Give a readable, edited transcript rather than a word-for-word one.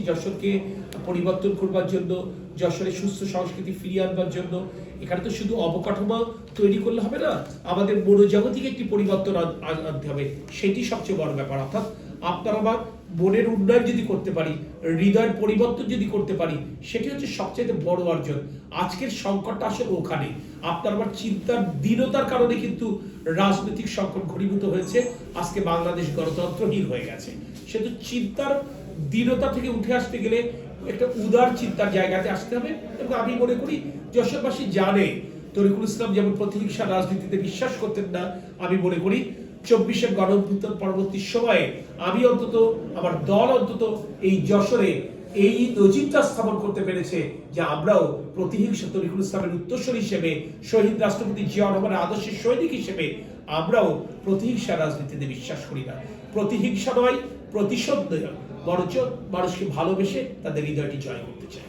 যশোরকে পরিবর্তন করবার জন্য, যশোরে সুস্থ সংস্কৃতি ফিরিয়ে আনবার জন্য। এখানে তো শুধু অবকাঠামো তৈরি করলে হবে না, আমাদের মনোজগতিক একটি পরিবর্তন আনতে হবে, সেটি সবচেয়ে বড় ব্যাপার। অর্থাৎ আপনার আমার মনের উন্নয়ন যদি করতে পারি, হৃদয়ের পরিবর্তন যদি করতে পারি, সেটি হচ্ছে সবচেয়ে বড় অর্জন। আজকের সংকটটা আসলে ওখানে, আপনার আমার চিন্তার দৃঢ়তার কারণে কিন্তু রাজনৈতিক সংকট ঘনীভূত হয়েছে। আজকে বাংলাদেশ গণতন্ত্রহীন হয়ে গেছে। সেটা চিন্তার দৃঢ়তা থেকে উঠে আসতে গেলে একটা উদার চিন্তার জায়গাতে আসতে হবে। এবং আমি মনে করি যশোরবাসী জানে তরিকুল ইসলাম যেমন প্রতিহিংসা রাজনীতিতে বিশ্বাস করতেন না, আমি মনে করি 24-এর গণঅভ্যুত্থান পরবর্তী সময়ে আমি অন্তত, আমার দল অন্তত এই যশোরে এই নজিরটা স্থাপন করতে পেরেছে যে আমরাও প্রতিহিংসা তরিকুল ইসলামের উত্তরসূরি হিসেবে, শহীদ রাষ্ট্রপতি জিয়া রহমানের আদর্শের সৈনিক হিসেবে আমরাও প্রতিহিংসা রাজনীতিতে বিশ্বাস করি না। প্রতিহিংসা নয়, প্রতিশোধ নয়, বরঞ্চ মানুষকে ভালোবেসে তাদের হৃদয়টি জয় করতে চায়।